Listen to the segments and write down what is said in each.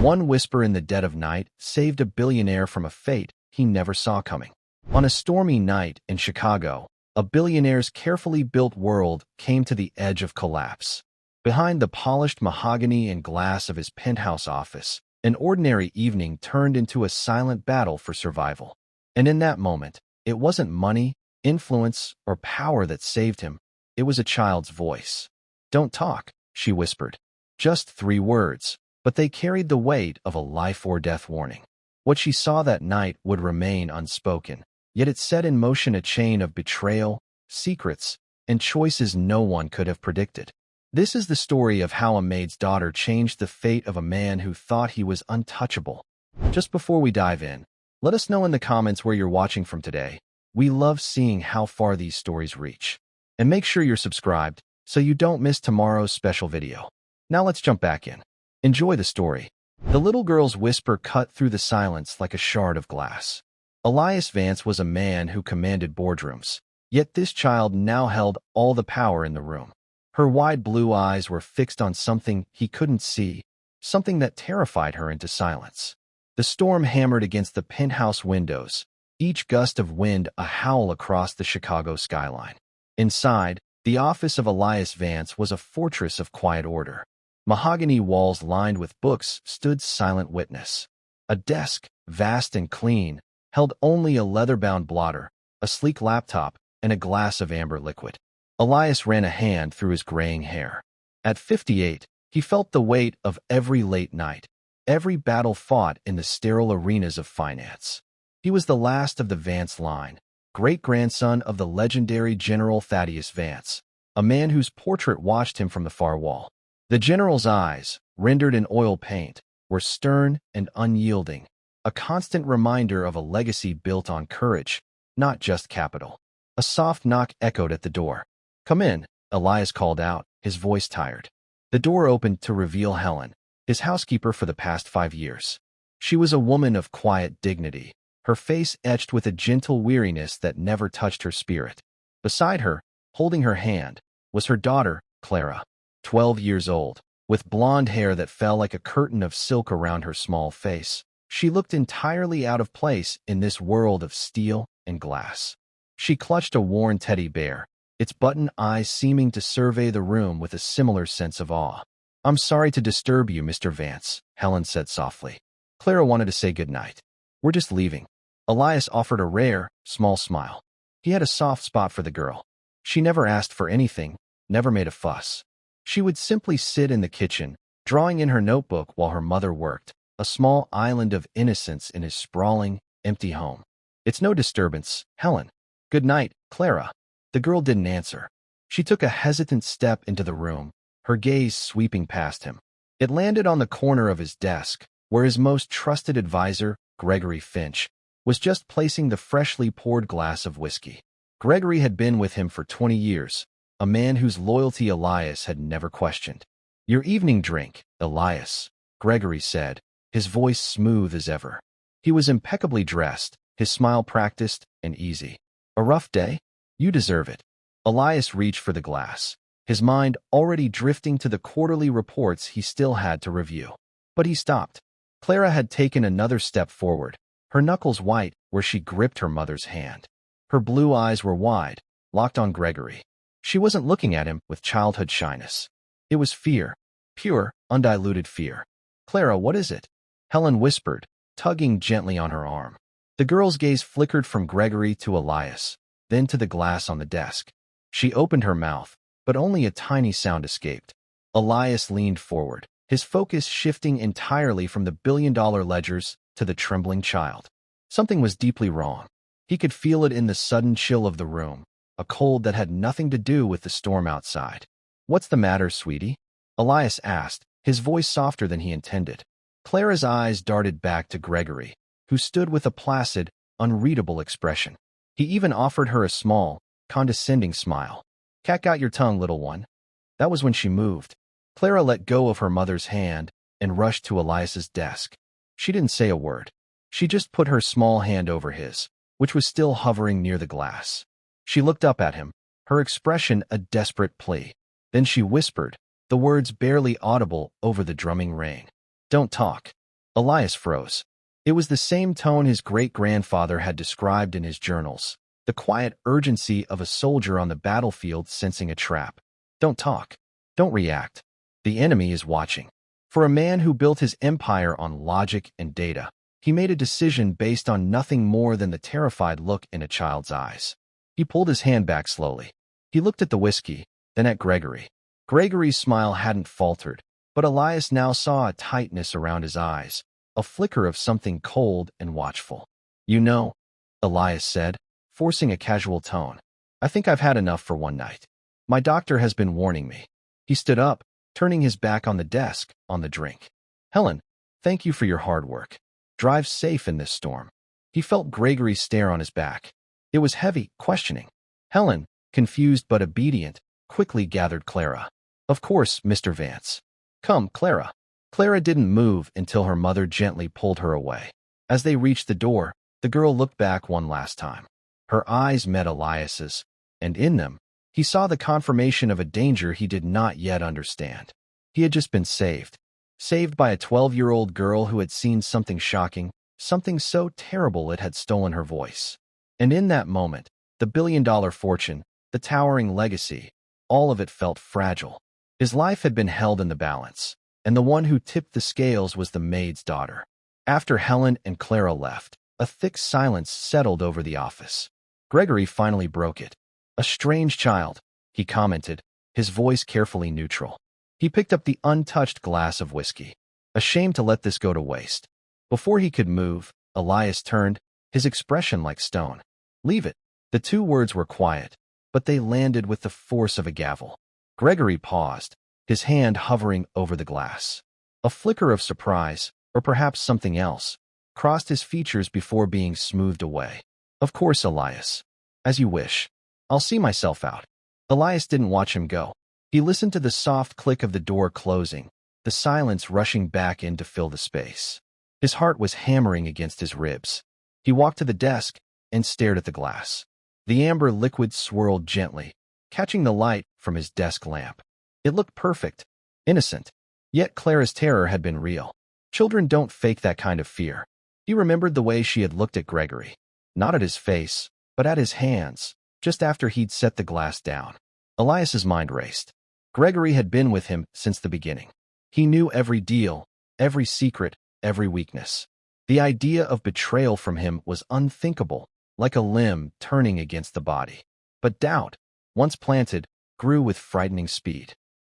One whisper in the dead of night saved a billionaire from a fate he never saw coming. On a stormy night in Chicago, a billionaire's carefully built world came to the edge of collapse. Behind the polished mahogany and glass of his penthouse office, an ordinary evening turned into a silent battle for survival. And in that moment, it wasn't money, influence, or power that saved him. It was a child's voice. "Don't talk," she whispered. Just 3 words, but they carried the weight of a life-or-death warning. What she saw that night would remain unspoken, yet it set in motion a chain of betrayal, secrets, and choices no one could have predicted. This is the story of how a maid's daughter changed the fate of a man who thought he was untouchable. Just before we dive in, let us know in the comments where you're watching from today. We love seeing how far these stories reach. And make sure you're subscribed so you don't miss tomorrow's special video. Now let's jump back in. Enjoy the story. The little girl's whisper cut through the silence like a shard of glass. Elias Vance was a man who commanded boardrooms, yet this child now held all the power in the room. Her wide blue eyes were fixed on something he couldn't see, something that terrified her into silence. The storm hammered against the penthouse windows, each gust of wind a howl across the Chicago skyline. Inside, the office of Elias Vance was a fortress of quiet order. Mahogany walls lined with books stood silent witness. A desk, vast and clean, held only a leather-bound blotter, a sleek laptop, and a glass of amber liquid. Elias ran a hand through his graying hair. At 58, he felt the weight of every late night, every battle fought in the sterile arenas of finance. He was the last of the Vance line, great-grandson of the legendary General Thaddeus Vance, a man whose portrait watched him from the far wall. The general's eyes, rendered in oil paint, were stern and unyielding, a constant reminder of a legacy built on courage, not just capital. A soft knock echoed at the door. "Come in," Elias called out, his voice tired. The door opened to reveal Helen, his housekeeper for the past 5 years. She was a woman of quiet dignity, her face etched with a gentle weariness that never touched her spirit. Beside her, holding her hand, was her daughter, Clara, 12 years old, with blonde hair that fell like a curtain of silk around her small face. She looked entirely out of place in this world of steel and glass. She clutched a worn teddy bear, its button eyes seeming to survey the room with a similar sense of awe. "I'm sorry to disturb you, Mr. Vance," Helen said softly. "Clara wanted to say goodnight. We're just leaving." Elias offered a rare, small smile. He had a soft spot for the girl. She never asked for anything, never made a fuss. She would simply sit in the kitchen, drawing in her notebook while her mother worked, a small island of innocence in his sprawling, empty home. "It's no disturbance, Helen." "Good night, Clara." The girl didn't answer. She took a hesitant step into the room, her gaze sweeping past him. It landed on the corner of his desk, where his most trusted advisor, Gregory Finch, was just placing the freshly poured glass of whiskey. Gregory had been with him for 20 years, a man whose loyalty Elias had never questioned. "Your evening drink, Elias," Gregory said, his voice smooth as ever. He was impeccably dressed, his smile practiced and easy. "A rough day? You deserve it." Elias reached for the glass, his mind already drifting to the quarterly reports he still had to review. But he stopped. Clara had taken another step forward, her knuckles white where she gripped her mother's hand. Her blue eyes were wide, locked on Gregory. She wasn't looking at him with childhood shyness. It was fear, pure, undiluted fear. "Clara, what is it?" Helen whispered, tugging gently on her arm. The girl's gaze flickered from Gregory to Elias, then to the glass on the desk. She opened her mouth, but only a tiny sound escaped. Elias leaned forward, his focus shifting entirely from the billion-dollar ledgers to the trembling child. Something was deeply wrong. He could feel it in the sudden chill of the room, a cold that had nothing to do with the storm outside. "What's the matter, sweetie?" Elias asked, his voice softer than he intended. Clara's eyes darted back to Gregory, who stood with a placid, unreadable expression. He even offered her a small, condescending smile. "Cat got your tongue, little one." That was when she moved. Clara let go of her mother's hand and rushed to Elias's desk. She didn't say a word. She just put her small hand over his, which was still hovering near the glass. She looked up at him, her expression a desperate plea. Then she whispered, the words barely audible over the drumming rain. "Don't talk." Elias froze. It was the same tone his great-grandfather had described in his journals, the quiet urgency of a soldier on the battlefield sensing a trap. Don't talk. Don't react. The enemy is watching. For a man who built his empire on logic and data, he made a decision based on nothing more than the terrified look in a child's eyes. He pulled his hand back slowly. He looked at the whiskey, then at Gregory. Gregory's smile hadn't faltered, but Elias now saw a tightness around his eyes, a flicker of something cold and watchful. You know, Elias said, forcing a casual tone, I think I've had enough for one night. My doctor has been warning me. He stood up, turning his back on the desk, on the drink. Helen, thank you for your hard work. Drive safe in this storm. He felt Gregory's stare on his back. It was heavy, questioning. Helen, confused but obedient, quickly gathered Clara. Of course, Mr. Vance. Come, Clara. Clara didn't move until her mother gently pulled her away. As they reached the door, the girl looked back one last time. Her eyes met Elias's, and in them, he saw the confirmation of a danger he did not yet understand. He had just been saved. Saved by a 12-year-old girl who had seen something shocking, something so terrible it had stolen her voice. And in that moment, the billion-dollar fortune, the towering legacy, all of it felt fragile. His life had been held in the balance, and the one who tipped the scales was the maid's daughter. After Helen and Clara left, a thick silence settled over the office. Gregory finally broke it. A strange child, he commented, his voice carefully neutral. He picked up the untouched glass of whiskey. Ashamed to let this go to waste. Before he could move, Elias turned, his expression like stone. Leave it. The two words were quiet, but they landed with the force of a gavel. Gregory paused, his hand hovering over the glass. A flicker of surprise, or perhaps something else, crossed his features before being smoothed away. Of course, Elias. As you wish. I'll see myself out. Elias didn't watch him go. He listened to the soft click of the door closing, the silence rushing back in to fill the space. His heart was hammering against his ribs. He walked to the desk and stared at the glass. The amber liquid swirled gently, catching the light from his desk lamp. It looked perfect, innocent. Yet Clara's terror had been real. Children don't fake that kind of fear. He remembered the way she had looked at Gregory. Not at his face, but at his hands, just after he'd set the glass down. Elias's mind raced. Gregory had been with him since the beginning. He knew every deal, every secret, every weakness. The idea of betrayal from him was unthinkable, like a limb turning against the body. But doubt, once planted, grew with frightening speed.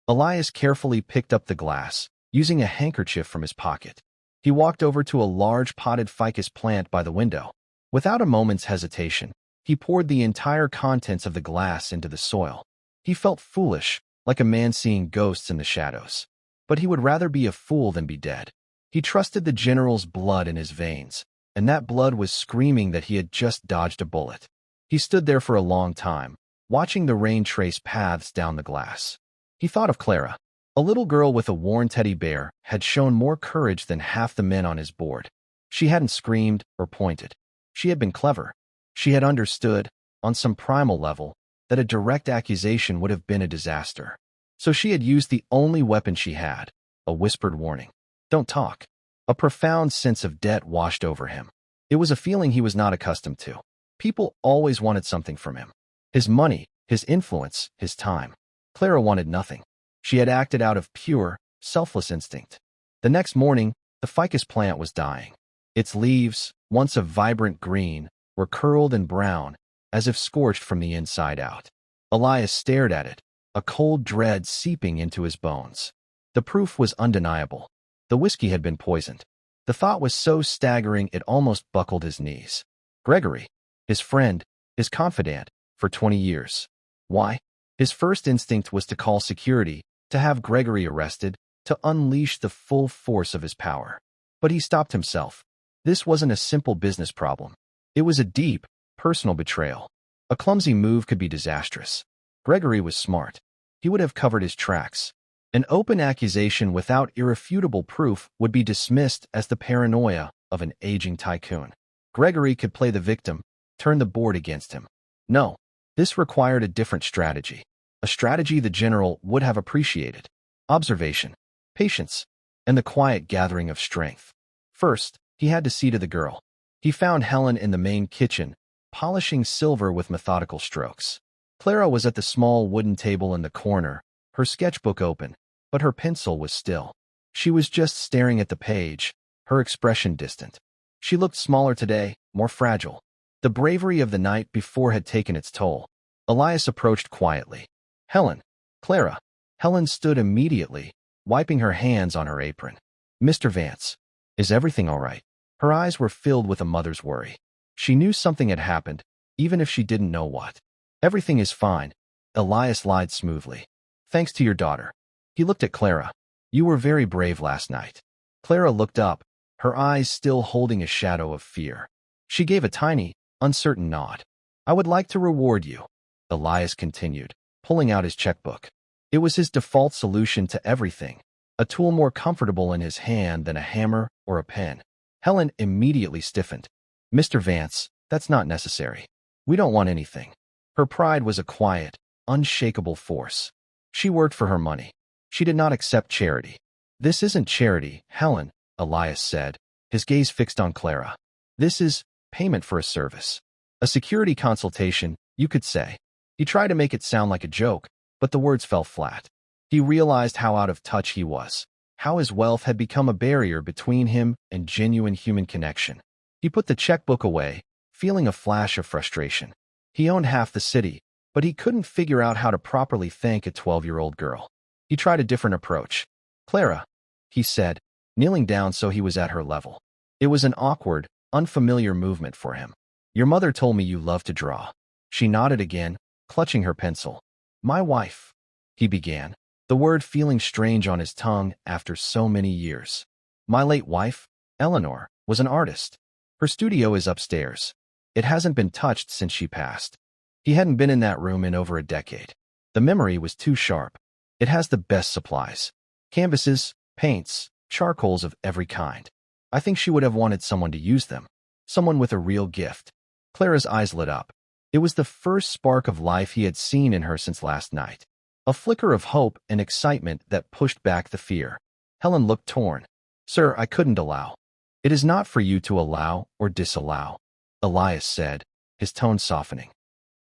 Elias carefully picked up the glass, using a handkerchief from his pocket. He walked over to a large potted ficus plant by the window. Without a moment's hesitation, he poured the entire contents of the glass into the soil. He felt foolish, like a man seeing ghosts in the shadows. But he would rather be a fool than be dead. He trusted the general's blood in his veins, and that blood was screaming that he had just dodged a bullet. He stood there for a long time, watching the rain trace paths down the glass. He thought of Clara. A little girl with a worn teddy bear had shown more courage than half the men on his board. She hadn't screamed or pointed. She had been clever. She had understood, on some primal level, that a direct accusation would have been a disaster. So she had used the only weapon she had, a whispered warning. Don't talk. A profound sense of debt washed over him. It was a feeling he was not accustomed to. People always wanted something from him. His money, his influence, his time. Clara wanted nothing. She had acted out of pure, selfless instinct. The next morning, the ficus plant was dying. Its leaves, once a vibrant green, were curled and brown, as if scorched from the inside out. Elias stared at it, a cold dread seeping into his bones. The proof was undeniable. The whiskey had been poisoned. The thought was so staggering it almost buckled his knees. Gregory, his friend, his confidant, for 20 years. Why? His first instinct was to call security, to have Gregory arrested, to unleash the full force of his power. But he stopped himself. This wasn't a simple business problem. It was a deep, personal betrayal. A clumsy move could be disastrous. Gregory was smart. He would have covered his tracks. An open accusation without irrefutable proof would be dismissed as the paranoia of an aging tycoon. Gregory could play the victim, turn the board against him. No, this required a different strategy. A strategy the general would have appreciated. Observation, patience, and the quiet gathering of strength. First, he had to see to the girl. He found Helen in the main kitchen, polishing silver with methodical strokes. Clara was at the small wooden table in the corner, her sketchbook open, but her pencil was still. She was just staring at the page, her expression distant. She looked smaller today, more fragile. The bravery of the night before had taken its toll. Elias approached quietly. Helen. Clara. Helen stood immediately, wiping her hands on her apron. Mr. Vance. Is everything all right? Her eyes were filled with a mother's worry. She knew something had happened, even if she didn't know what. Everything is fine, Elias lied smoothly. Thanks to your daughter. He looked at Clara. You were very brave last night. Clara looked up, her eyes still holding a shadow of fear. She gave a tiny, uncertain nod. I would like to reward you, Elias continued, pulling out his checkbook. It was his default solution to everything, a tool more comfortable in his hand than a hammer or a pen. Helen immediately stiffened. Mr. Vance, that's not necessary. We don't want anything. Her pride was a quiet, unshakable force. She worked for her money. She did not accept charity. This isn't charity, Helen, Elias said, his gaze fixed on Clara. This is payment for a service. A security consultation, you could say. He tried to make it sound like a joke, but the words fell flat. He realized how out of touch he was, how his wealth had become a barrier between him and genuine human connection. He put the checkbook away, feeling a flash of frustration. He owned half the city, but he couldn't figure out how to properly thank a 12-year-old girl. He tried a different approach. Clara, he said, kneeling down so he was at her level. It was an awkward, unfamiliar movement for him. Your mother told me you love to draw. She nodded again, clutching her pencil. My wife, he began, the word feeling strange on his tongue after so many years. My late wife, Eleanor, was an artist. Her studio is upstairs. It hasn't been touched since she passed. He hadn't been in that room in over a decade. The memory was too sharp. It has the best supplies. Canvases, paints, charcoals of every kind. I think she would have wanted someone to use them. Someone with a real gift. Clara's eyes lit up. It was the first spark of life he had seen in her since last night. A flicker of hope and excitement that pushed back the fear. Helen looked torn. Sir, I couldn't allow. It is not for you to allow or disallow, Elias said, his tone softening.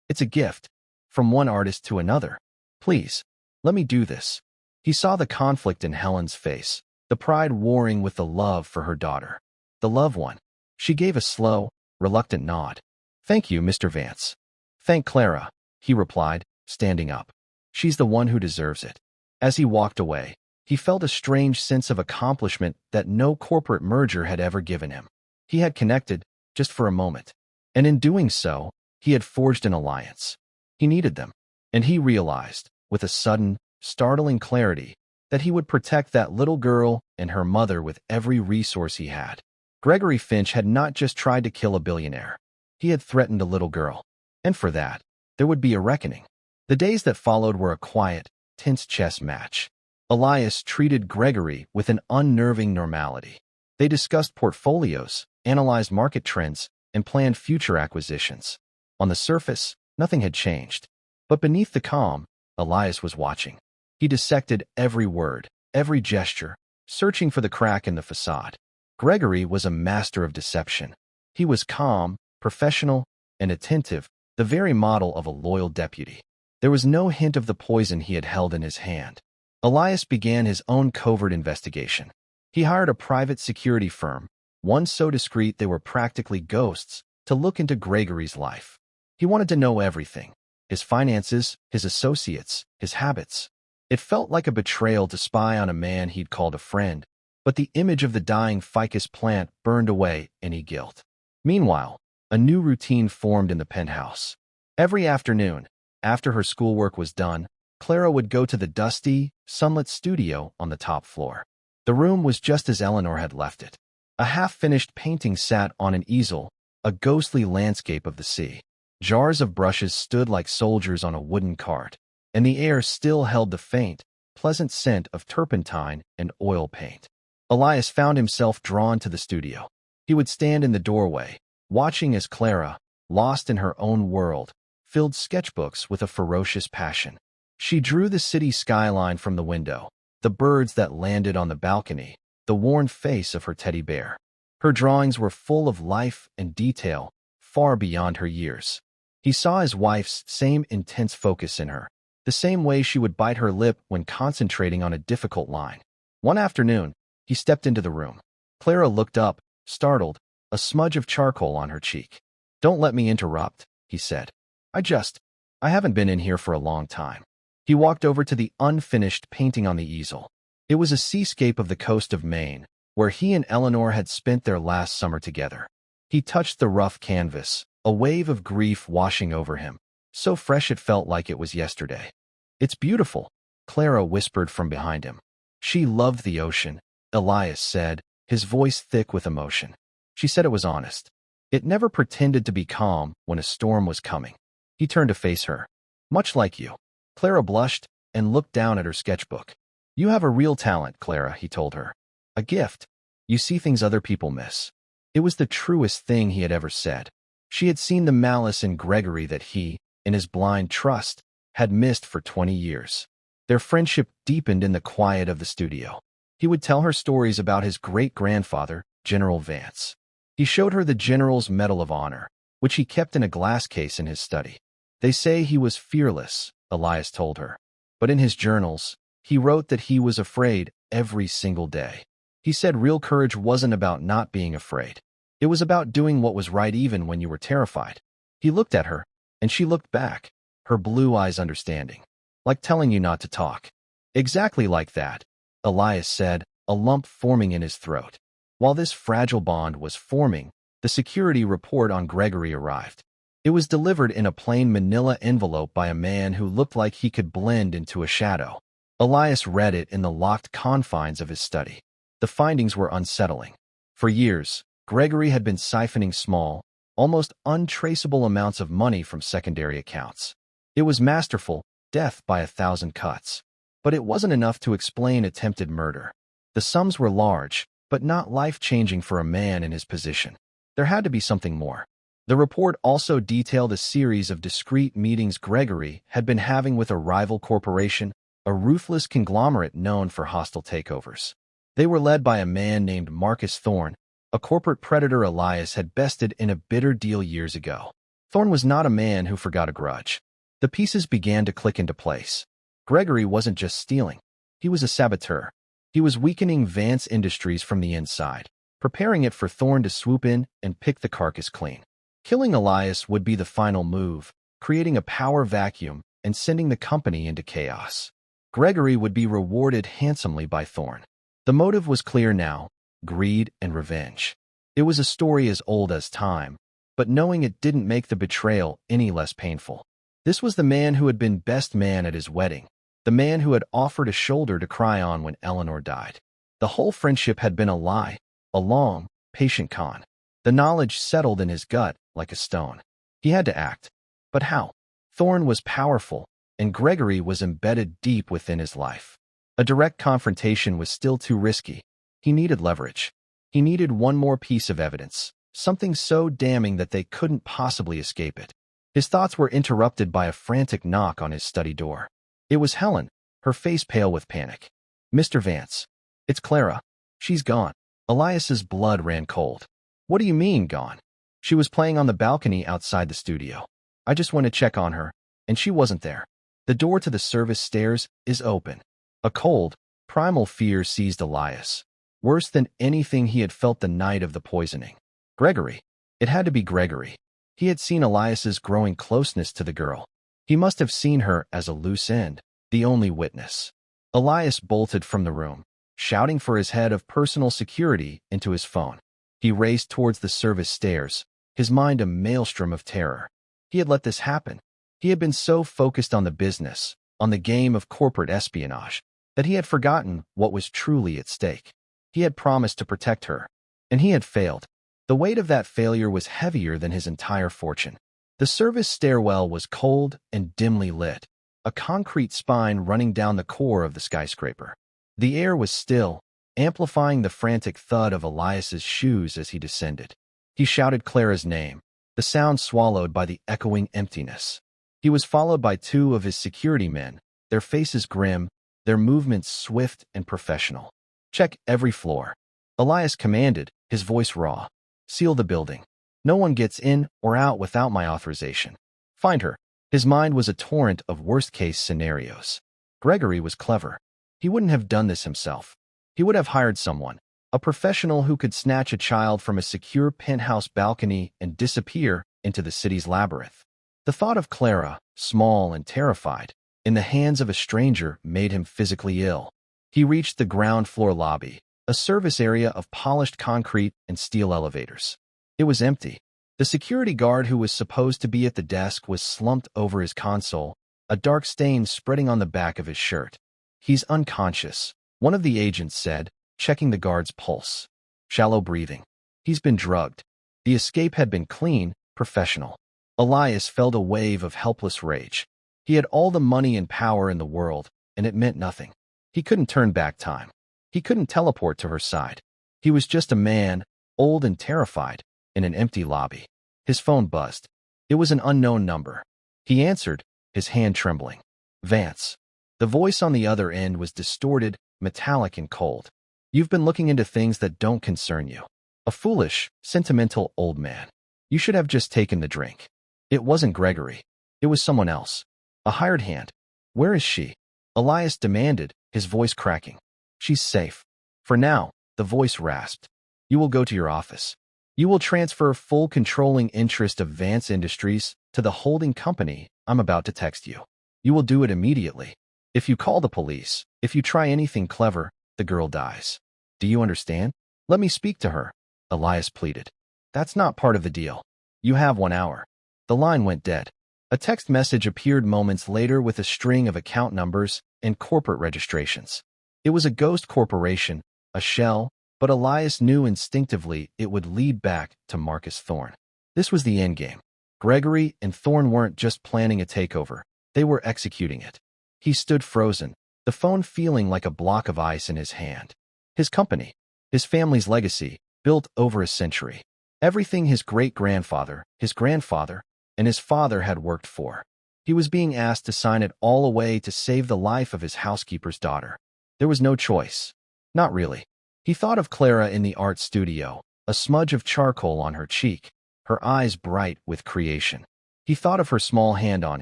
It's a gift, from one artist to another. Please, let me do this. He saw the conflict in Helen's face, the pride warring with the love for her daughter. The loved one. She gave a slow, reluctant nod. Thank you, Mr. Vance. Thank Clara, he replied, standing up. She's the one who deserves it. As he walked away, he felt a strange sense of accomplishment that no corporate merger had ever given him. He had connected, just for a moment. And in doing so, he had forged an alliance. He needed them. And he realized, with a sudden, startling clarity, that he would protect that little girl and her mother with every resource he had. Gregory Finch had not just tried to kill a billionaire. He had threatened a little girl. And for that, there would be a reckoning. The days that followed were a quiet, tense chess match. Elias treated Gregory with an unnerving normality. They discussed portfolios, analyzed market trends, and planned future acquisitions. On the surface, nothing had changed. But beneath the calm, Elias was watching. He dissected every word, every gesture, searching for the crack in the facade. Gregory was a master of deception. He was calm, professional, and attentive, the very model of a loyal deputy. There was no hint of the poison he had held in his hand. Elias began his own covert investigation. He hired a private security firm, one so discreet they were practically ghosts, to look into Gregory's life. He wanted to know everything. His finances, his associates, his habits. It felt like a betrayal to spy on a man he'd called a friend, but the image of the dying ficus plant burned away any guilt. Meanwhile, a new routine formed in the penthouse. Every afternoon, after her schoolwork was done, Clara would go to the dusty, sunlit studio on the top floor. The room was just as Eleanor had left it. A half-finished painting sat on an easel, a ghostly landscape of the sea. Jars of brushes stood like soldiers on a wooden cart, and the air still held the faint, pleasant scent of turpentine and oil paint. Elias found himself drawn to the studio. He would stand in the doorway, watching as Clara, lost in her own world, filled sketchbooks with a ferocious passion. She drew the city skyline from the window, the birds that landed on the balcony, the worn face of her teddy bear. Her drawings were full of life and detail, far beyond her years. He saw his wife's same intense focus in her, the same way she would bite her lip when concentrating on a difficult line. One afternoon, he stepped into the room. Clara looked up, startled, a smudge of charcoal on her cheek. "Don't let me interrupt," he said. I haven't been in here for a long time." He walked over to the unfinished painting on the easel. It was a seascape of the coast of Maine, where he and Eleanor had spent their last summer together. He touched the rough canvas, a wave of grief washing over him, so fresh it felt like it was yesterday. "It's beautiful," Clara whispered from behind him. "She loved the ocean," Elias said, his voice thick with emotion. "She said it was honest. It never pretended to be calm when a storm was coming." He turned to face her. "Much like you." Clara blushed and looked down at her sketchbook. "You have a real talent, Clara," he told her. "A gift. You see things other people miss." It was the truest thing he had ever said. She had seen the malice in Gregory that he, in his blind trust, had missed for 20 years. Their friendship deepened in the quiet of the studio. He would tell her stories about his great-grandfather, General Vance. He showed her the General's Medal of Honor, which he kept in a glass case in his study. "They say he was fearless," Elias told her. But in his journals, he wrote that he was afraid every single day. He said real courage wasn't about not being afraid. It was about doing what was right even when you were terrified. He looked at her, and she looked back, her blue eyes understanding. "Like telling you not to talk." "Exactly like that," Elias said, a lump forming in his throat. While this fragile bond was forming, the security report on Gregory arrived. It was delivered in a plain manila envelope by a man who looked like he could blend into a shadow. Elias read it in the locked confines of his study. The findings were unsettling. For years, Gregory had been siphoning small, almost untraceable amounts of money from secondary accounts. It was masterful, death by 1,000 cuts. But it wasn't enough to explain attempted murder. The sums were large, but not life-changing for a man in his position. There had to be something more. The report also detailed a series of discreet meetings Gregory had been having with a rival corporation, a ruthless conglomerate known for hostile takeovers. They were led by a man named Marcus Thorne, a corporate predator Elias had bested in a bitter deal years ago. Thorne was not a man who forgot a grudge. The pieces began to click into place. Gregory wasn't just stealing. He was a saboteur. He was weakening Vance Industries from the inside, preparing it for Thorne to swoop in and pick the carcass clean. Killing Elias would be the final move, creating a power vacuum and sending the company into chaos. Gregory would be rewarded handsomely by Thorne. The motive was clear now: greed and revenge. It was a story as old as time, but knowing it didn't make the betrayal any less painful. This was the man who had been best man at his wedding, the man who had offered a shoulder to cry on when Eleanor died. The whole friendship had been a lie, a long, patient con. The knowledge settled in his gut like a stone. He had to act. But how? Thorne was powerful, and Gregory was embedded deep within his life. A direct confrontation was still too risky. He needed leverage. He needed one more piece of evidence, something so damning that they couldn't possibly escape it. His thoughts were interrupted by a frantic knock on his study door. It was Helen, her face pale with panic. "Mr. Vance. It's Clara. She's gone." Elias's blood ran cold. "What do you mean, gone?" "She was playing on the balcony outside the studio. I just went to check on her, and she wasn't there. The door to the service stairs is open." A cold, primal fear seized Elias, worse than anything he had felt the night of the poisoning. Gregory. It had to be Gregory. He had seen Elias's growing closeness to the girl. He must have seen her as a loose end, the only witness. Elias bolted from the room, shouting for his head of personal security into his phone. He raced towards the service stairs, his mind a maelstrom of terror. He had let this happen. He had been so focused on the business, on the game of corporate espionage, that he had forgotten what was truly at stake. He had promised to protect her, and he had failed. The weight of that failure was heavier than his entire fortune. The service stairwell was cold and dimly lit, a concrete spine running down the core of the skyscraper. The air was still, amplifying the frantic thud of Elias's shoes as he descended. He shouted Clara's name, the sound swallowed by the echoing emptiness. He was followed by two of his security men, their faces grim, their movements swift and professional. "Check every floor," Elias commanded, his voice raw. Seal the building. No one gets in or out without my authorization. Find her. His mind was a torrent of worst-case scenarios. Gregory was clever. He wouldn't have done this himself. He would have hired someone, a professional who could snatch a child from a secure penthouse balcony and disappear into the city's labyrinth. The thought of Clara, small and terrified, in the hands of a stranger made him physically ill. He reached the ground-floor lobby, a service area of polished concrete and steel elevators. It was empty. The security guard who was supposed to be at the desk was slumped over his console, a dark stain spreading on the back of his shirt. He's unconscious, one of the agents said, checking the guard's pulse. Shallow breathing. He's been drugged. The escape had been clean, professional. Elias felt a wave of helpless rage. He had all the money and power in the world, and it meant nothing. He couldn't turn back time. He couldn't teleport to her side. He was just a man, old and terrified, in an empty lobby. His phone buzzed. It was an unknown number. He answered, his hand trembling. Vance. The voice on the other end was distorted, metallic and cold. You've been looking into things that don't concern you. A foolish, sentimental old man. You should have just taken the drink. It wasn't Gregory. It was someone else. A hired hand. Where is she? Elias demanded, his voice cracking. She's safe. For now, the voice rasped. You will go to your office. You will transfer full controlling interest of Vance Industries to the holding company I'm about to text you. You will do it immediately. If you call the police, if you try anything clever, the girl dies. Do you understand? Let me speak to her, Elias pleaded. That's not part of the deal. You have 1 hour. The line went dead. A text message appeared moments later with a string of account numbers and corporate registrations. It was a ghost corporation, a shell, but Elias knew instinctively it would lead back to Marcus Thorne. This was the endgame. Gregory and Thorne weren't just planning a takeover. They were executing it. He stood frozen, the phone feeling like a block of ice in his hand. His company, his family's legacy, built over a century. Everything his great-grandfather, his grandfather, and his father had worked for. He was being asked to sign it all away to save the life of his housekeeper's daughter. There was no choice. Not really. He thought of Clara in the art studio, a smudge of charcoal on her cheek, her eyes bright with creation. He thought of her small hand on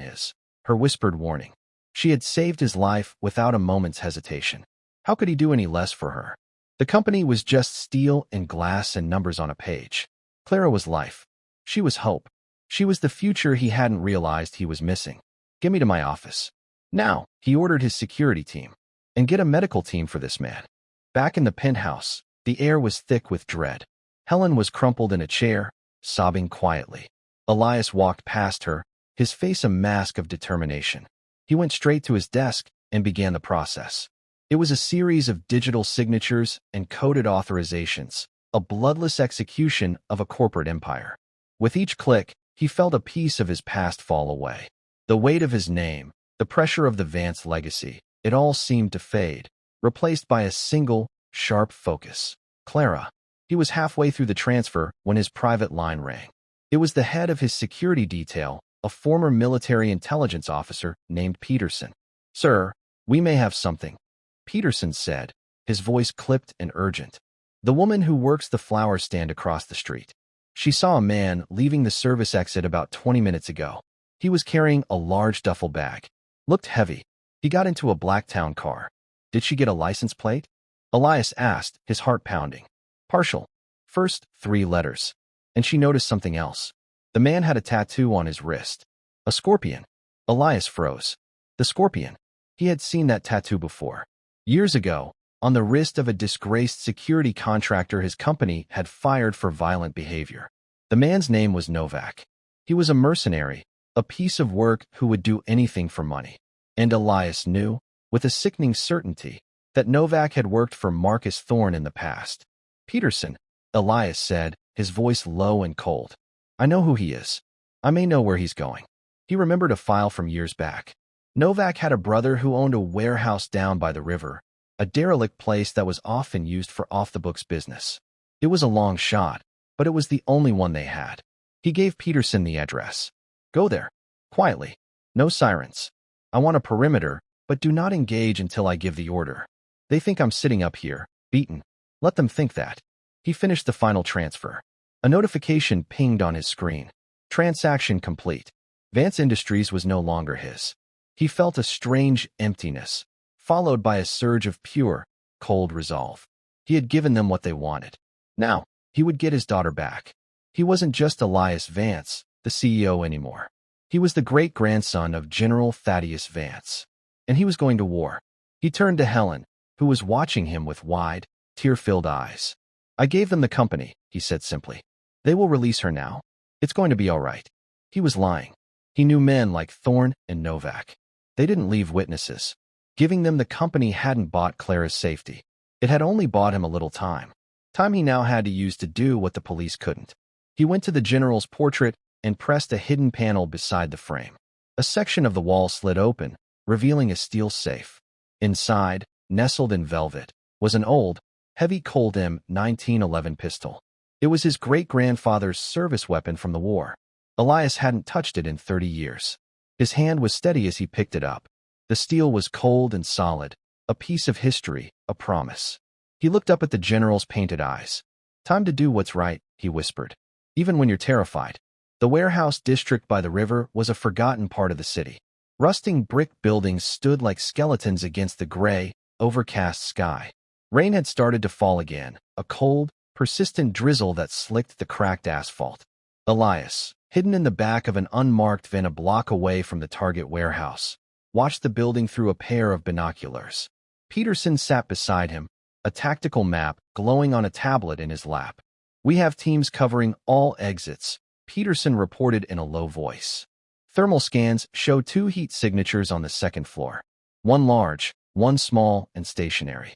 his, her whispered warning. She had saved his life without a moment's hesitation. How could he do any less for her? The company was just steel and glass and numbers on a page. Clara was life. She was hope. She was the future he hadn't realized he was missing. Get me to my office. Now, he ordered his security team. And get a medical team for this man. Back in the penthouse, the air was thick with dread. Helen was crumpled in a chair, sobbing quietly. Elias walked past her, his face a mask of determination. He went straight to his desk and began the process. It was a series of digital signatures and coded authorizations, a bloodless execution of a corporate empire. With each click, he felt a piece of his past fall away. The weight of his name, the pressure of the Vance legacy, it all seemed to fade, replaced by a single, sharp focus. Clara. He was halfway through the transfer when his private line rang. It was the head of his security detail, a former military intelligence officer named Peterson. Sir, we may have something, Peterson said, his voice clipped and urgent. The woman who works the flower stand across the street. She saw a man leaving the service exit about 20 minutes ago. He was carrying a large duffel bag. Looked heavy. He got into a Blacktown car. Did she get a license plate? Elias asked, his heart pounding. Partial. First 3 letters. And she noticed something else. The man had a tattoo on his wrist. A scorpion. Elias froze. The scorpion. He had seen that tattoo before. Years ago, on the wrist of a disgraced security contractor his company had fired for violent behavior. The man's name was Novak. He was a mercenary, a piece of work who would do anything for money. And Elias knew, with a sickening certainty, that Novak had worked for Marcus Thorne in the past. Peterson, Elias said, his voice low and cold. I know who he is. I may know where he's going. He remembered a file from years back. Novak had a brother who owned a warehouse down by the river, a derelict place that was often used for off-the-books business. It was a long shot, but it was the only one they had. He gave Peterson the address. Go there. Quietly. No sirens. I want a perimeter, but do not engage until I give the order. They think I'm sitting up here, beaten. Let them think that. He finished the final transfer. A notification pinged on his screen. Transaction complete. Vance Industries was no longer his. He felt a strange emptiness, followed by a surge of pure, cold resolve. He had given them what they wanted. Now, he would get his daughter back. He wasn't just Elias Vance, the CEO anymore. He was the great-grandson of General Thaddeus Vance. And he was going to war. He turned to Helen, who was watching him with wide, tear-filled eyes. I gave them the company, he said simply. They will release her now. It's going to be all right. He was lying. He knew men like Thorne and Novak. They didn't leave witnesses. Giving them the company hadn't bought Clara's safety. It had only bought him a little time. Time he now had to use to do what the police couldn't. He went to the general's portrait and pressed a hidden panel beside the frame. A section of the wall slid open, revealing a steel safe. Inside, nestled in velvet, was an old, heavy Colt M1911 pistol. It was his great-grandfather's service weapon from the war. Elias hadn't touched it in 30 years. His hand was steady as he picked it up. The steel was cold and solid, a piece of history, a promise. He looked up at the general's painted eyes. Time to do what's right, he whispered. Even when you're terrified. The warehouse district by the river was a forgotten part of the city. Rusting brick buildings stood like skeletons against the gray, overcast sky. Rain had started to fall again, a cold, persistent drizzle that slicked the cracked asphalt. Elias, hidden in the back of an unmarked van a block away from the Target warehouse, watched the building through a pair of binoculars. Peterson sat beside him, a tactical map glowing on a tablet in his lap. We have teams covering all exits, Peterson reported in a low voice. Thermal scans showed 2 heat signatures on the second floor. One large, one small and stationary.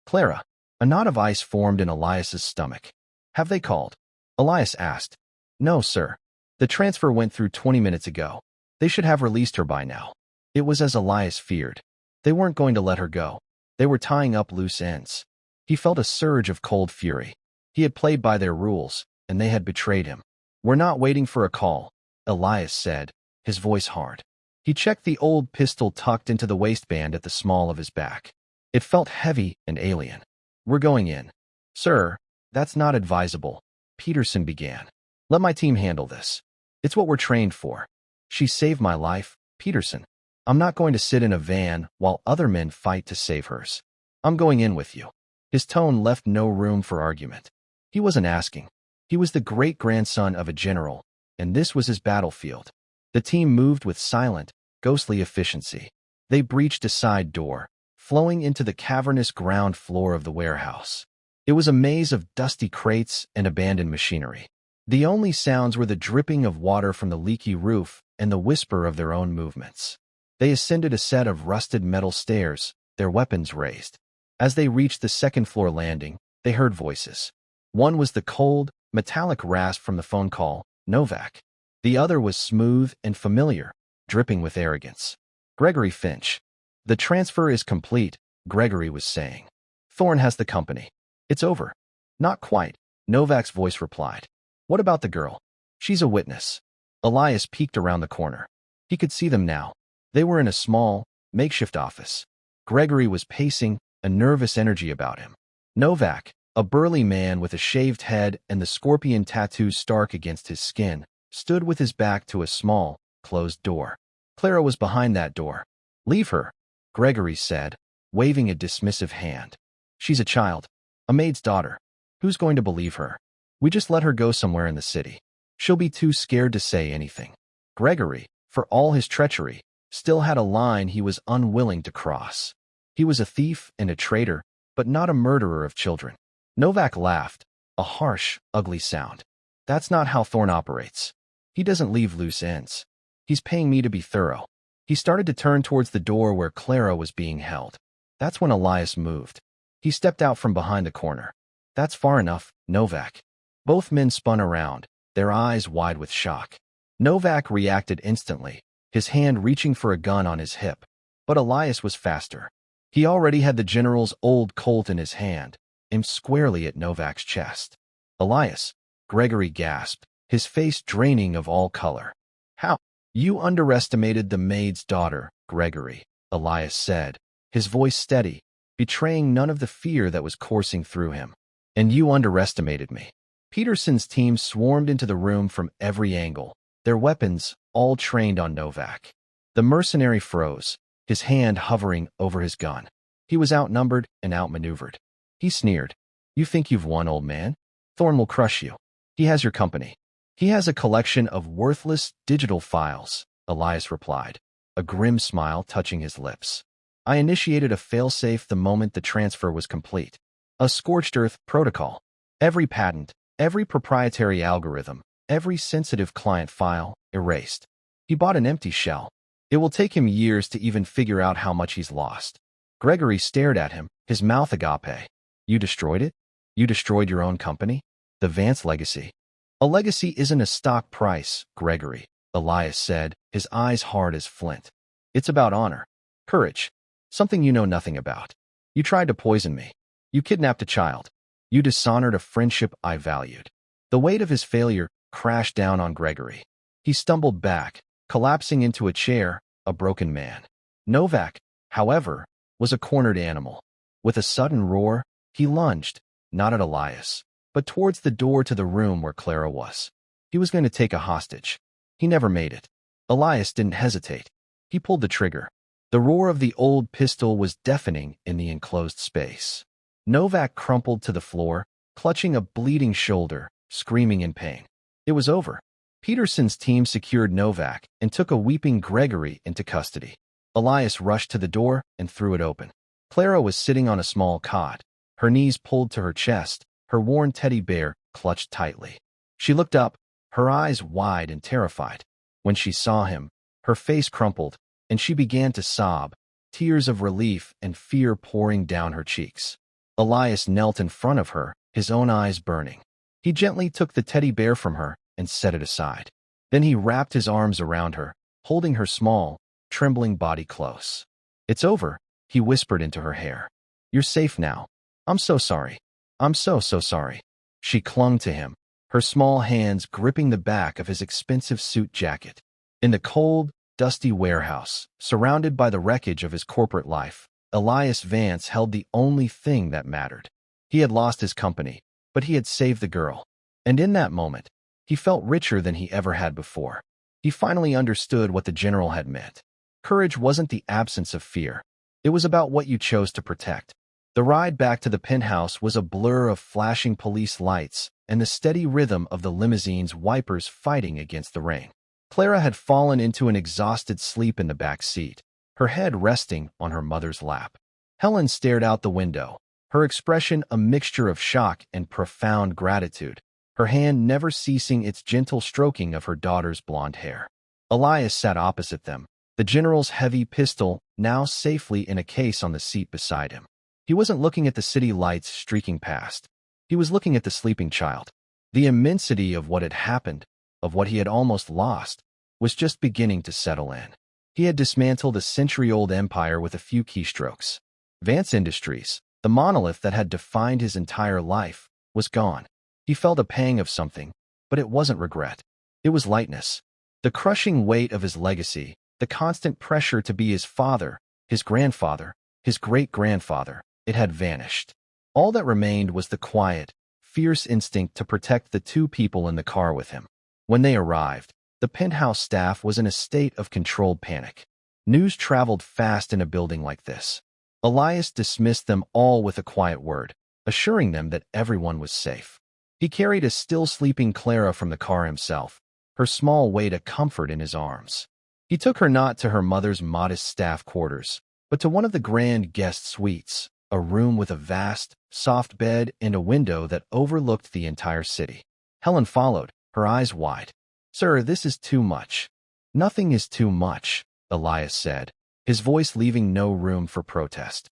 Clara. A knot of ice formed in Elias's stomach. Have they called? Elias asked. No, sir. The transfer went through 20 minutes ago. They should have released her by now. It was as Elias feared. They weren't going to let her go. They were tying up loose ends. He felt a surge of cold fury. He had played by their rules, and they had betrayed him. We're not waiting for a call, Elias said, his voice hard. He checked the old pistol tucked into the waistband at the small of his back. It felt heavy and alien. We're going in. Sir, that's not advisable, Peterson began. Let my team handle this. It's what we're trained for. She saved my life, Peterson. I'm not going to sit in a van while other men fight to save hers. I'm going in with you. His tone left no room for argument. He wasn't asking. He was the great-grandson of a general, and this was his battlefield. The team moved with silent, ghostly efficiency. They breached a side door, flowing into the cavernous ground floor of the warehouse. It was a maze of dusty crates and abandoned machinery. The only sounds were the dripping of water from the leaky roof and the whisper of their own movements. They ascended a set of rusted metal stairs, their weapons raised. As they reached the second-floor landing, they heard voices. One was the cold, metallic rasp from the phone call, Novak. The other was smooth and familiar, dripping with arrogance. Gregory Finch. The transfer is complete, Gregory was saying. Thorne has the company. It's over. Not quite, Novak's voice replied. What about the girl? She's a witness. Elias peeked around the corner. He could see them now. They were in a small, makeshift office. Gregory was pacing, a nervous energy about him. Novak, a burly man with a shaved head and the scorpion tattoo stark against his skin, stood with his back to a small, closed door. Clara was behind that door. Leave her, Gregory said, waving a dismissive hand. She's a child, a maid's daughter. Who's going to believe her? We just let her go somewhere in the city. She'll be too scared to say anything. Gregory, for all his treachery, still had a line he was unwilling to cross. He was a thief and a traitor, but not a murderer of children. Novak laughed, a harsh, ugly sound. That's not how Thorne operates. He doesn't leave loose ends. He's paying me to be thorough. He started to turn towards the door where Clara was being held. That's when Elias moved. He stepped out from behind the corner. That's far enough, Novak. Both men spun around, their eyes wide with shock. Novak reacted instantly, his hand reaching for a gun on his hip. But Elias was faster. He already had the general's old Colt in his hand, aimed squarely at Novak's chest. Elias, Gregory gasped, his face draining of all color. How? You underestimated the maid's daughter, Gregory, Elias said, his voice steady, betraying none of the fear that was coursing through him. And you underestimated me. Peterson's team swarmed into the room from every angle, their weapons all trained on Novak. The mercenary froze, his hand hovering over his gun. He was outnumbered and outmaneuvered. He sneered. You think you've won, old man? Thorn will crush you. He has your company. He has a collection of worthless digital files, Elias replied, a grim smile touching his lips. I initiated a failsafe the moment the transfer was complete. A scorched earth protocol. Every patent, every proprietary algorithm, every sensitive client file erased. He bought an empty shell. It will take him years to even figure out how much he's lost. Gregory stared at him, his mouth agape. You destroyed it? You destroyed your own company? The Vance legacy. A legacy isn't a stock price, Gregory, Elias said, his eyes hard as flint. It's about honor. Courage. Something you know nothing about. You tried to poison me. You kidnapped a child. You dishonored a friendship I valued. The weight of his failure crashed down on Gregory. He stumbled back, collapsing into a chair, a broken man. Novak, however, was a cornered animal. With a sudden roar, he lunged, not at Elias, but towards the door to the room where Clara was. He was going to take a hostage. He never made it. Elias didn't hesitate. He pulled the trigger. The roar of the old pistol was deafening in the enclosed space. Novak crumpled to the floor, clutching a bleeding shoulder, screaming in pain. It was over. Peterson's team secured Novak and took a weeping Gregory into custody. Elias rushed to the door and threw it open. Clara was sitting on a small cot, her knees pulled to her chest, her worn teddy bear clutched tightly. She looked up, her eyes wide and terrified. When she saw him, her face crumpled, and she began to sob, tears of relief and fear pouring down her cheeks. Elias knelt in front of her, his own eyes burning. He gently took the teddy bear from her and set it aside. Then he wrapped his arms around her, holding her small, trembling body close. It's over, he whispered into her hair. You're safe now. I'm so sorry. I'm so sorry. She clung to him, her small hands gripping the back of his expensive suit jacket. In the cold, dusty warehouse, surrounded by the wreckage of his corporate life, Elias Vance held the only thing that mattered. He had lost his company, but he had saved the girl. And in that moment, he felt richer than he ever had before. He finally understood what the general had meant. Courage wasn't the absence of fear. It was about what you chose to protect. The ride back to the penthouse was a blur of flashing police lights and the steady rhythm of the limousine's wipers fighting against the rain. Clara had fallen into an exhausted sleep in the back seat, her head resting on her mother's lap. Helen stared out the window, her expression a mixture of shock and profound gratitude, her hand never ceasing its gentle stroking of her daughter's blonde hair. Elias sat opposite them, the general's heavy pistol now safely in a case on the seat beside him. He wasn't looking at the city lights streaking past. He was looking at the sleeping child. The immensity of what had happened, of what he had almost lost, was just beginning to settle in. He had dismantled a century-old empire with a few keystrokes. Vance Industries, the monolith that had defined his entire life, was gone. He felt a pang of something, but it wasn't regret. It was lightness. The crushing weight of his legacy, the constant pressure to be his father, his grandfather, his great-grandfather, it had vanished. All that remained was the quiet, fierce instinct to protect the two people in the car with him. When they arrived, the penthouse staff was in a state of controlled panic. News traveled fast in a building like this. Elias dismissed them all with a quiet word, assuring them that everyone was safe. He carried a still-sleeping Clara from the car himself, her small weight a comfort in his arms. He took her not to her mother's modest staff quarters, but to one of the grand guest suites, a room with a vast, soft bed and a window that overlooked the entire city. Helen followed, her eyes wide. Sir, this is too much. Nothing is too much, Elias said, his voice leaving no room for protest.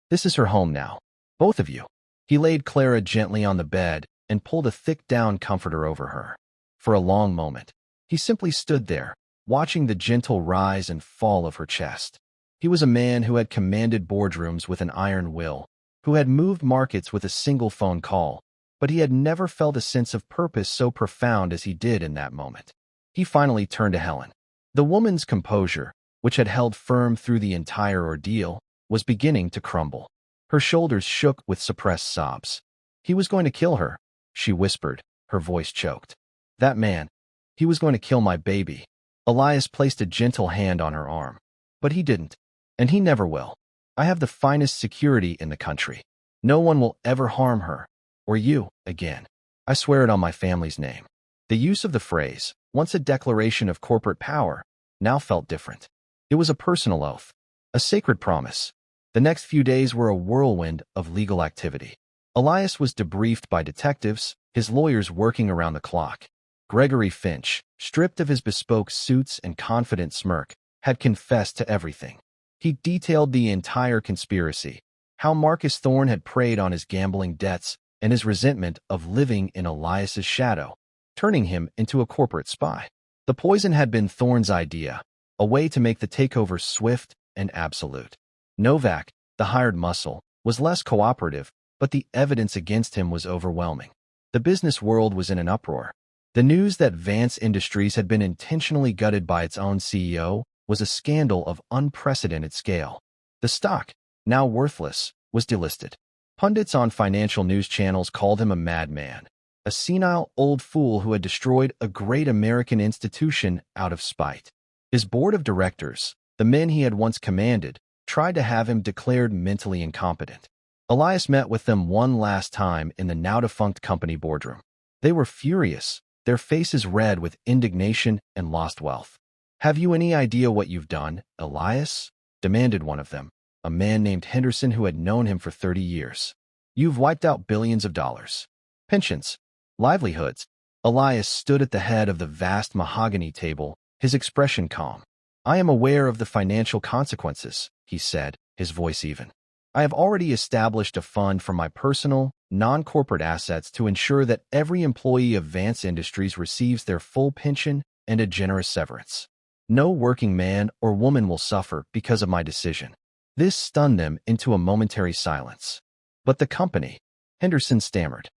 This is her home now. Both of you. He laid Clara gently on the bed and pulled a thick down comforter over her. For a long moment, he simply stood there, watching the gentle rise and fall of her chest. He was a man who had commanded boardrooms with an iron will, who had moved markets with a single phone call, but he had never felt a sense of purpose so profound as he did in that moment. He finally turned to Helen. The woman's composure, which had held firm through the entire ordeal, was beginning to crumble. Her shoulders shook with suppressed sobs. He was going to kill her, she whispered, her voice choked. That man, he was going to kill my baby. Elias placed a gentle hand on her arm. But he didn't. And he never will. I have the finest security in the country. No one will ever harm her. Or you, again. I swear it on my family's name. The use of the phrase, once a declaration of corporate power, now felt different. It was a personal oath. A sacred promise. The next few days were a whirlwind of legal activity. Elias was debriefed by detectives, his lawyers working around the clock. Gregory Finch, stripped of his bespoke suits and confident smirk, had confessed to everything. He detailed the entire conspiracy, how Marcus Thorne had preyed on his gambling debts and his resentment of living in Elias's shadow, turning him into a corporate spy. The poison had been Thorne's idea, a way to make the takeover swift and absolute. Novak, the hired muscle, was less cooperative, but the evidence against him was overwhelming. The business world was in an uproar. The news that Vance Industries had been intentionally gutted by its own CEO was a scandal of unprecedented scale. The stock, now worthless, was delisted. Pundits on financial news channels called him a madman, a senile old fool who had destroyed a great American institution out of spite. His board of directors, the men he had once commanded, tried to have him declared mentally incompetent. Elias met with them one last time in the now-defunct company boardroom. They were furious, their faces red with indignation and lost wealth. "Have you any idea what you've done, Elias?" demanded one of them, a man named Henderson who had known him for 30 years. "You've wiped out billions of dollars. Pensions, livelihoods." Elias stood at the head of the vast mahogany table, his expression calm. "I am aware of the financial consequences," he said, his voice even. "I have already established a fund for my personal, non-corporate assets to ensure that every employee of Vance Industries receives their full pension and a generous severance. No working man or woman will suffer because of my decision." This stunned them into a momentary silence. "But the company," Henderson stammered.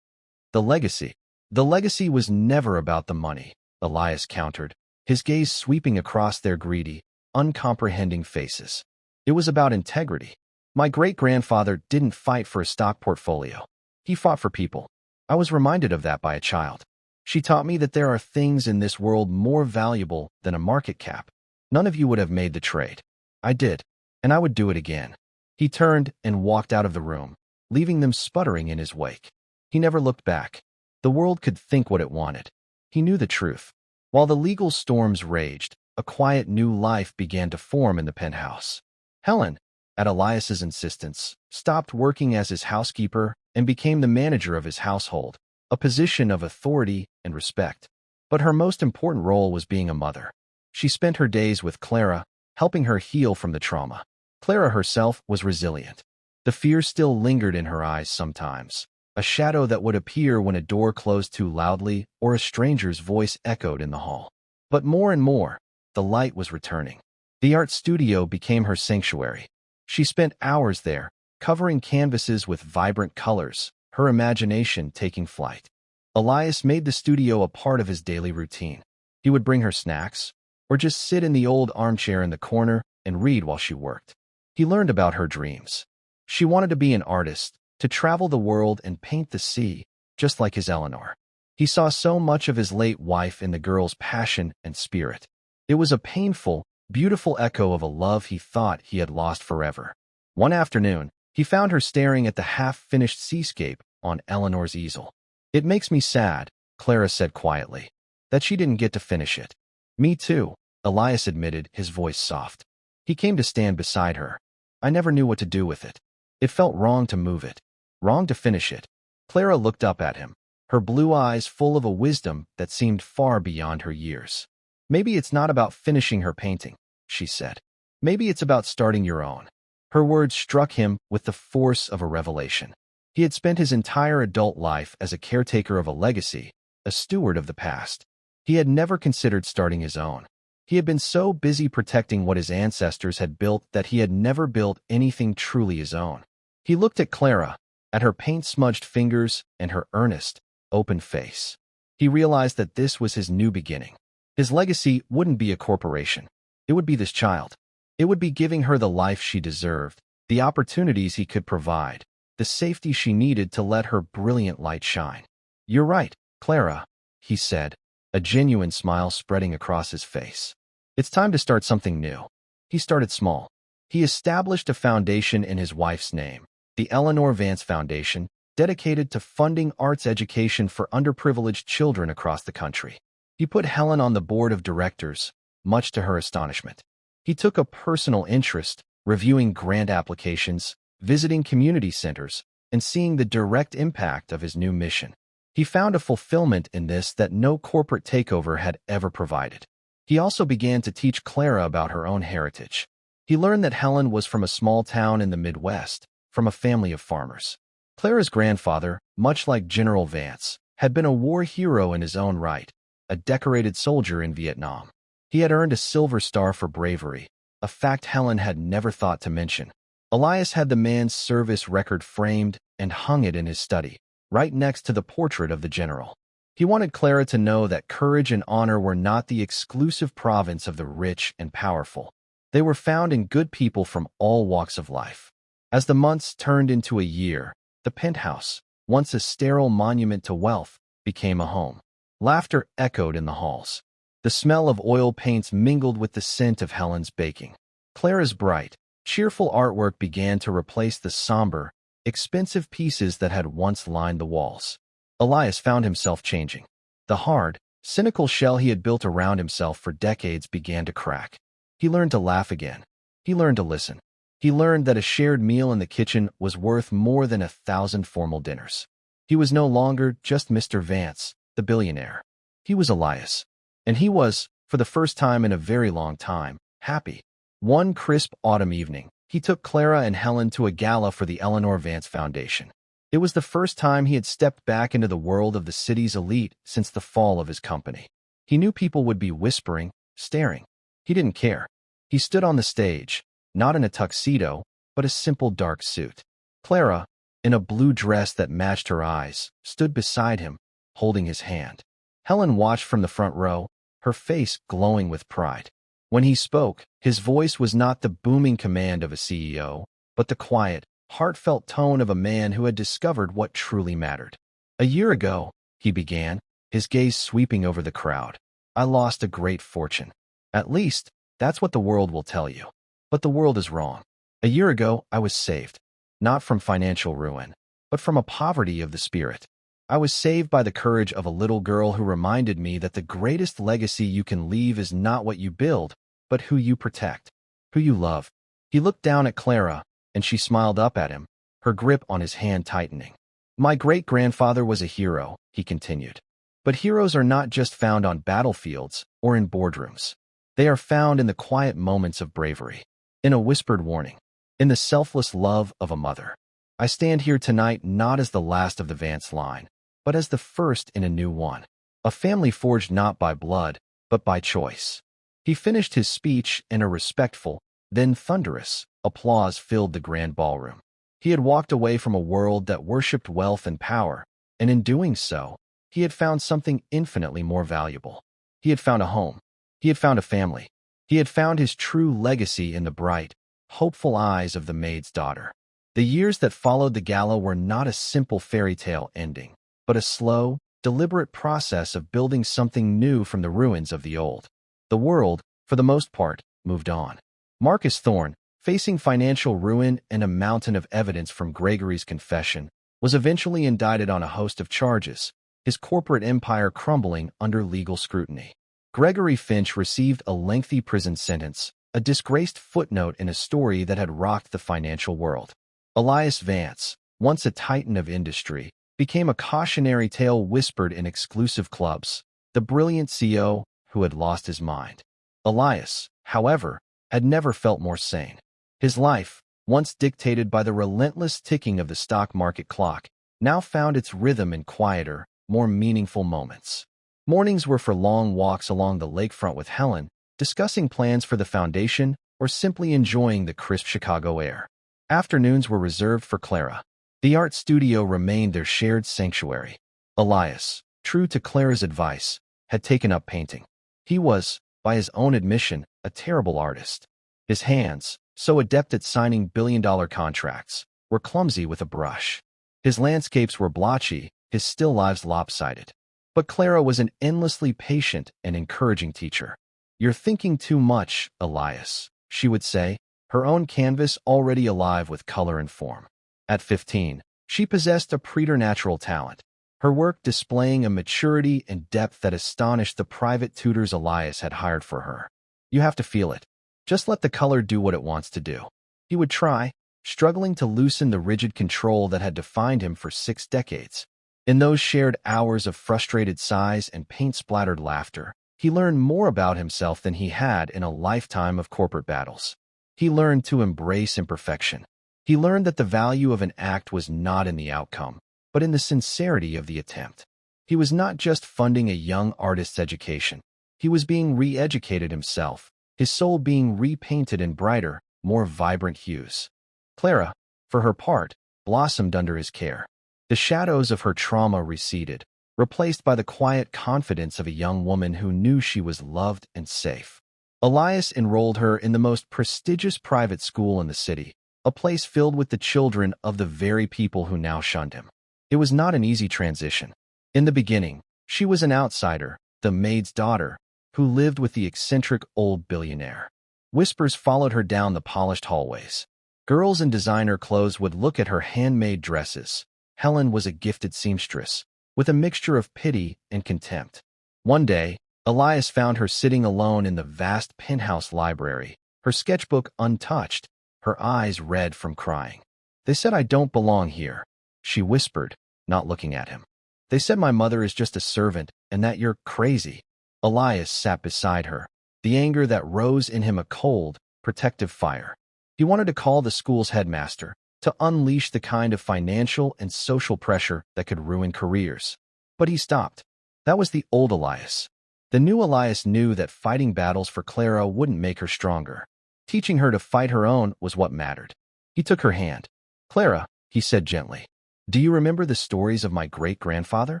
"The legacy." "The legacy was never about the money," Elias countered, his gaze sweeping across their greedy, uncomprehending faces. "It was about integrity. My great-grandfather didn't fight for a stock portfolio. He fought for people. I was reminded of that by a child. She taught me that there are things in this world more valuable than a market cap. None of you would have made the trade. I did, and I would do it again." He turned and walked out of the room, leaving them sputtering in his wake. He never looked back. The world could think what it wanted. He knew the truth. While the legal storms raged, a quiet new life began to form in the penthouse. Helen, at Elias's insistence, stopped working as his housekeeper and became the manager of his household, a position of authority and respect. But her most important role was being a mother. She spent her days with Clara, helping her heal from the trauma. Clara herself was resilient. The fear still lingered in her eyes sometimes, a shadow that would appear when a door closed too loudly or a stranger's voice echoed in the hall. But more and more, the light was returning. The art studio became her sanctuary. She spent hours there, covering canvases with vibrant colors, her imagination taking flight. Elias made the studio a part of his daily routine. He would bring her snacks, or just sit in the old armchair in the corner and read while she worked. He learned about her dreams. She wanted to be an artist, to travel the world and paint the sea, just like his Eleanor. He saw so much of his late wife in the girl's passion and spirit. It was a painful, beautiful echo of a love he thought he had lost forever. One afternoon, he found her staring at the half-finished seascape on Eleanor's easel. "It makes me sad," Clara said quietly, "that she didn't get to finish it." "Me too," Elias admitted, his voice soft. He came to stand beside her. "I never knew what to do with it. It felt wrong to move it, wrong to finish it." Clara looked up at him, her blue eyes full of a wisdom that seemed far beyond her years. "Maybe it's not about finishing her painting," she said. "Maybe it's about starting your own." Her words struck him with the force of a revelation. He had spent his entire adult life as a caretaker of a legacy, a steward of the past. He had never considered starting his own. He had been so busy protecting what his ancestors had built that he had never built anything truly his own. He looked at Clara, at her paint-smudged fingers and her earnest, open face. He realized that this was his new beginning. His legacy wouldn't be a corporation. It would be this child. It would be giving her the life she deserved, the opportunities he could provide, the safety she needed to let her brilliant light shine. "You're right, Clara," he said, a genuine smile spreading across his face. "It's time to start something new." He started small. He established a foundation in his wife's name, the Eleanor Vance Foundation, dedicated to funding arts education for underprivileged children across the country. He put Helen on the board of directors, much to her astonishment. He took a personal interest, reviewing grant applications, visiting community centers, and seeing the direct impact of his new mission. He found a fulfillment in this that no corporate takeover had ever provided. He also began to teach Clara about her own heritage. He learned that Helen was from a small town in the Midwest, from a family of farmers. Clara's grandfather, much like General Vance, had been a war hero in his own right, a decorated soldier in Vietnam. He had earned a Silver Star for bravery, a fact Helen had never thought to mention. Elias had the man's service record framed and hung it in his study, right next to the portrait of the general. He wanted Clara to know that courage and honor were not the exclusive province of the rich and powerful. They were found in good people from all walks of life. As the months turned into a year, the penthouse, once a sterile monument to wealth, became a home. Laughter echoed in the halls. The smell of oil paints mingled with the scent of Helen's baking. Clara's bright, cheerful artwork began to replace the somber, expensive pieces that had once lined the walls. Elias found himself changing. The hard, cynical shell he had built around himself for decades began to crack. He learned to laugh again. He learned to listen. He learned that a shared meal in the kitchen was worth more than 1,000 formal dinners. He was no longer just Mr. Vance, the billionaire. He was Elias. And he was, for the first time in a very long time, happy. One crisp autumn evening, he took Clara and Helen to a gala for the Eleanor Vance Foundation. It was the first time he had stepped back into the world of the city's elite since the fall of his company. He knew people would be whispering, staring. He didn't care. He stood on the stage, not in a tuxedo, but a simple dark suit. Clara, in a blue dress that matched her eyes, stood beside him, holding his hand. Helen watched from the front row, her face glowing with pride. When he spoke, his voice was not the booming command of a CEO, but the quiet, heartfelt tone of a man who had discovered what truly mattered. "A year ago," he began, his gaze sweeping over the crowd, "I lost a great fortune. At least, that's what the world will tell you. But the world is wrong. A year ago, I was saved. Not from financial ruin, but from a poverty of the spirit. I was saved by the courage of a little girl who reminded me that the greatest legacy you can leave is not what you build, but who you protect, who you love." He looked down at Clara, and she smiled up at him, her grip on his hand tightening. "My great-grandfather was a hero," he continued. "But heroes are not just found on battlefields or in boardrooms. They are found in the quiet moments of bravery, in a whispered warning, in the selfless love of a mother. I stand here tonight not as the last of the Vance line, but as the first in a new one, a family forged not by blood, but by choice." He finished his speech, and a respectful, then thunderous, applause filled the grand ballroom. He had walked away from a world that worshipped wealth and power, and in doing so, he had found something infinitely more valuable. He had found a home. He had found a family. He had found his true legacy in the bright, hopeful eyes of the Maid's daughter. The years that followed the gala were not a simple fairy tale ending, but a slow, deliberate process of building something new from the ruins of the old. The world, for the most part, moved on. Marcus Thorne, facing financial ruin and a mountain of evidence from Gregory's confession, was eventually indicted on a host of charges, his corporate empire crumbling under legal scrutiny. Gregory Finch received a lengthy prison sentence, a disgraced footnote in a story that had rocked the financial world. Elias Vance, once a titan of industry, became a cautionary tale whispered in exclusive clubs, the brilliant CEO who had lost his mind. Elias, however, had never felt more sane. His life, once dictated by the relentless ticking of the stock market clock, now found its rhythm in quieter, more meaningful moments. Mornings were for long walks along the lakefront with Helen, discussing plans for the foundation or simply enjoying the crisp Chicago air. Afternoons were reserved for Clara. The art studio remained their shared sanctuary. Elias, true to Clara's advice, had taken up painting. He was, by his own admission, a terrible artist. His hands, so adept at signing billion-dollar contracts, were clumsy with a brush. His landscapes were blotchy, his still lives lopsided. But Clara was an endlessly patient and encouraging teacher. "You're thinking too much, Elias," she would say, her own canvas already alive with color and form. At 15, she possessed a preternatural talent, her work displaying a maturity and depth that astonished the private tutors Elias had hired for her. "You have to feel it. Just let the color do what it wants to do." He would try, struggling to loosen the rigid control that had defined him for 6 decades. In those shared hours of frustrated sighs and paint-splattered laughter, he learned more about himself than he had in a lifetime of corporate battles. He learned to embrace imperfection. He learned that the value of an act was not in the outcome, but in the sincerity of the attempt. He was not just funding a young artist's education. He was being re-educated himself, his soul being repainted in brighter, more vibrant hues. Clara, for her part, blossomed under his care. The shadows of her trauma receded, replaced by the quiet confidence of a young woman who knew she was loved and safe. Elias enrolled her in the most prestigious private school in the city, a place filled with the children of the very people who now shunned him. It was not an easy transition. In the beginning, she was an outsider, the maid's daughter, who lived with the eccentric old billionaire. Whispers followed her down the polished hallways. Girls in designer clothes would look at her handmade dresses. Helen was a gifted seamstress, with a mixture of pity and contempt. One day, Elias found her sitting alone in the vast penthouse library, her sketchbook untouched, her eyes red from crying. "They said I don't belong here," she whispered, not looking at him. "They said my mother is just a servant and that you're crazy." Elias sat beside her, the anger that rose in him a cold, protective fire. He wanted to call the school's headmaster, to unleash the kind of financial and social pressure that could ruin careers. But he stopped. That was the old Elias. The new Elias knew that fighting battles for Clara wouldn't make her stronger. Teaching her to fight her own was what mattered. He took her hand. "Clara," he said gently, "do you remember the stories of my great-grandfather?"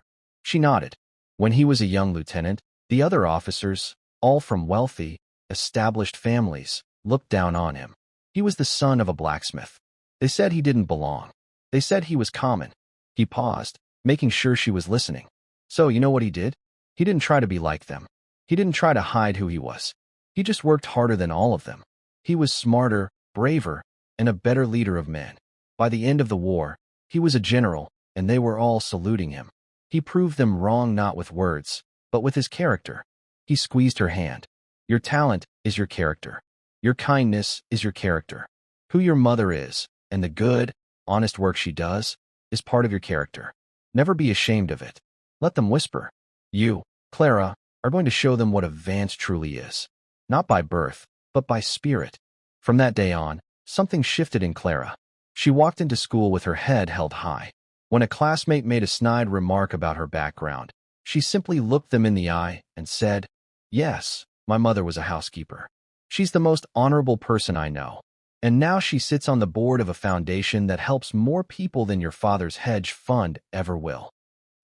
She nodded. When he was a young lieutenant, the other officers, all from wealthy, established families, looked down on him. He was the son of a blacksmith. They said he didn't belong. They said he was common. He paused, making sure she was listening. "So, you know what he did? He didn't try to be like them. He didn't try to hide who he was. He just worked harder than all of them. He was smarter, braver, and a better leader of men. By the end of the war, he was a general, and they were all saluting him. He proved them wrong not with words, but with his character." He squeezed her hand. "Your talent is your character. Your kindness is your character. Who your mother is, and the good, honest work she does, is part of your character. Never be ashamed of it. Let them whisper. You, Clara, are going to show them what a Vance truly is. Not by birth, but by spirit." From that day on, something shifted in Clara. She walked into school with her head held high. When a classmate made a snide remark about her background, she simply looked them in the eye and said, "Yes, my mother was a housekeeper. She's the most honorable person I know. And now she sits on the board of a foundation that helps more people than your father's hedge fund ever will."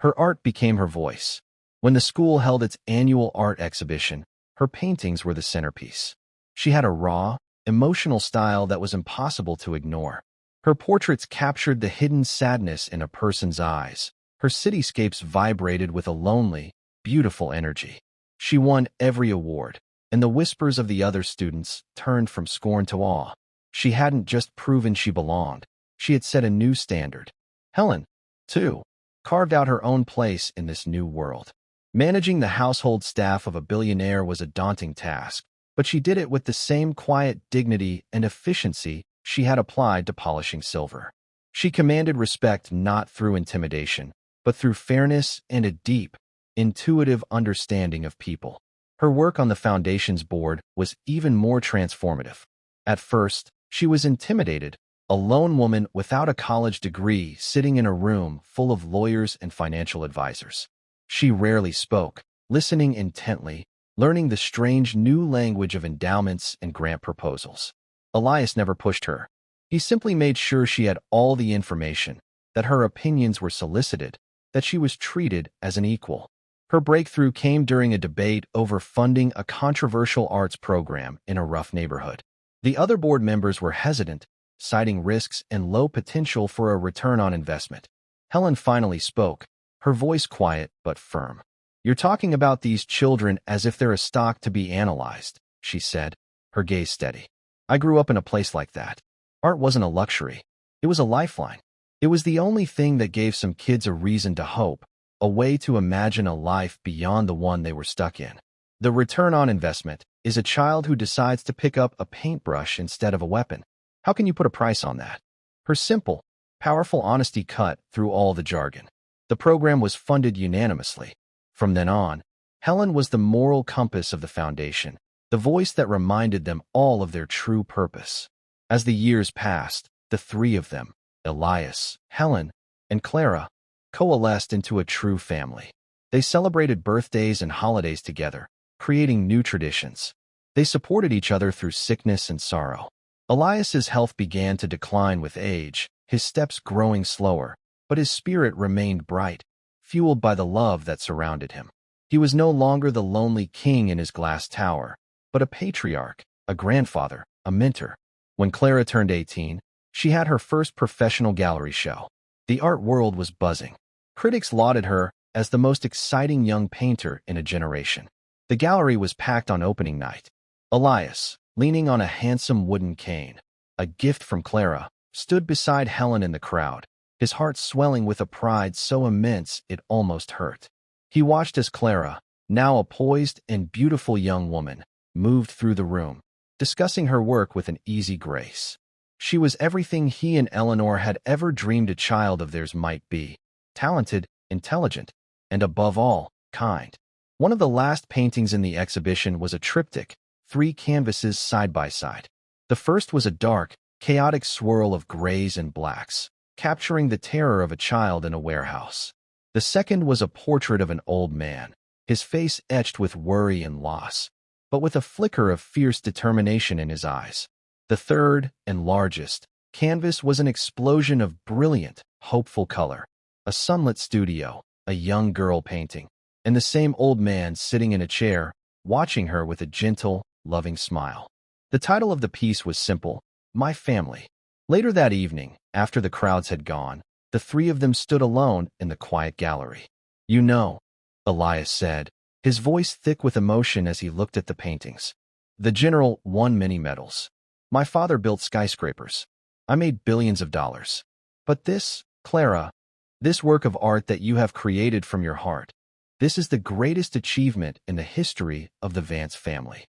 Her art became her voice. When the school held its annual art exhibition, her paintings were the centerpiece. She had a raw, emotional style that was impossible to ignore. Her portraits captured the hidden sadness in a person's eyes. Her cityscapes vibrated with a lonely, beautiful energy. She won every award, and the whispers of the other students turned from scorn to awe. She hadn't just proven she belonged, she had set a new standard. Helen, too, carved out her own place in this new world. Managing the household staff of a billionaire was a daunting task, but she did it with the same quiet dignity and efficiency she had applied to polishing silver. She commanded respect not through intimidation, but through fairness and a deep, intuitive understanding of people. Her work on the foundation's board was even more transformative. At first, she was intimidated, a lone woman without a college degree sitting in a room full of lawyers and financial advisors. She rarely spoke, listening intently, learning the strange new language of endowments and grant proposals. Elias never pushed her. He simply made sure she had all the information, that her opinions were solicited, that she was treated as an equal. Her breakthrough came during a debate over funding a controversial arts program in a rough neighborhood. The other board members were hesitant, citing risks and low potential for a return on investment. Helen finally spoke, her voice quiet but firm. "You're talking about these children as if they're a stock to be analyzed," she said, her gaze steady. "I grew up in a place like that. Art wasn't a luxury. It was a lifeline. It was the only thing that gave some kids a reason to hope, a way to imagine a life beyond the one they were stuck in. The return on investment is a child who decides to pick up a paintbrush instead of a weapon. How can you put a price on that?" Her simple, powerful honesty cut through all the jargon. The program was funded unanimously. From then on, Helen was the moral compass of the foundation, the voice that reminded them all of their true purpose. As the years passed, the three of them, Elias, Helen, and Clara, coalesced into a true family. They celebrated birthdays and holidays together, creating new traditions. They supported each other through sickness and sorrow. Elias's health began to decline with age, his steps growing slower, but his spirit remained bright, fueled by the love that surrounded him. He was no longer the lonely king in his glass tower, but a patriarch, a grandfather, a mentor. When Clara turned 18, she had her first professional gallery show. The art world was buzzing. Critics lauded her as the most exciting young painter in a generation. The gallery was packed on opening night. Elias, leaning on a handsome wooden cane, a gift from Clara, stood beside Helen in the crowd, his heart swelling with a pride so immense it almost hurt. He watched as Clara, now a poised and beautiful young woman, moved through the room, discussing her work with an easy grace. She was everything he and Eleanor had ever dreamed a child of theirs might be: talented, intelligent, and above all, kind. One of the last paintings in the exhibition was a triptych, 3 canvases side by side. The first was a dark, chaotic swirl of grays and blacks, capturing the terror of a child in a warehouse. The second was a portrait of an old man, his face etched with worry and loss, but with a flicker of fierce determination in his eyes. The third, and largest, canvas was an explosion of brilliant, hopeful color. A sunlit studio, a young girl painting, and the same old man sitting in a chair, watching her with a gentle, loving smile. The title of the piece was simple: My Family. Later that evening, after the crowds had gone, the three of them stood alone in the quiet gallery. "You know," Elias said, his voice thick with emotion as he looked at the paintings. "The general won many medals. My father built skyscrapers. I made billions of dollars. But this, Clara, this work of art that you have created from your heart, this is the greatest achievement in the history of the Vance family."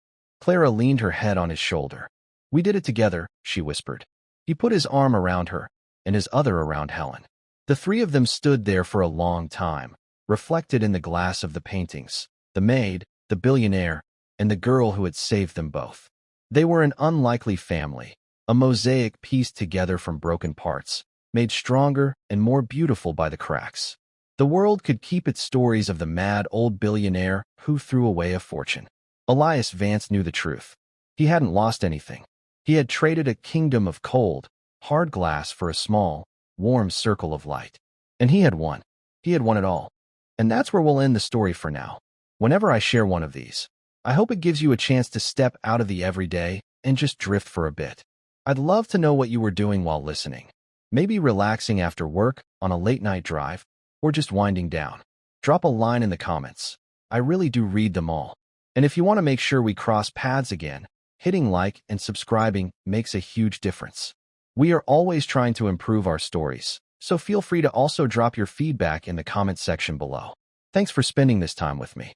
Clara leaned her head on his shoulder. "We did it together," she whispered. He put his arm around her, and his other around Helen. The three of them stood there for a long time, reflected in the glass of the paintings: the maid, the billionaire, and the girl who had saved them both. They were an unlikely family, a mosaic pieced together from broken parts, made stronger and more beautiful by the cracks. The world could keep its stories of the mad old billionaire who threw away a fortune. Elias Vance knew the truth. He hadn't lost anything. He had traded a kingdom of cold, hard glass for a small, warm circle of light. And he had won. He had won it all. And that's where we'll end the story for now. Whenever I share one of these, I hope it gives you a chance to step out of the everyday and just drift for a bit. I'd love to know what you were doing while listening. Maybe relaxing after work, on a late-night drive, or just winding down. Drop a line in the comments. I really do read them all. And if you want to make sure we cross paths again, hitting like and subscribing makes a huge difference. We are always trying to improve our stories, so feel free to also drop your feedback in the comment section below. Thanks for spending this time with me.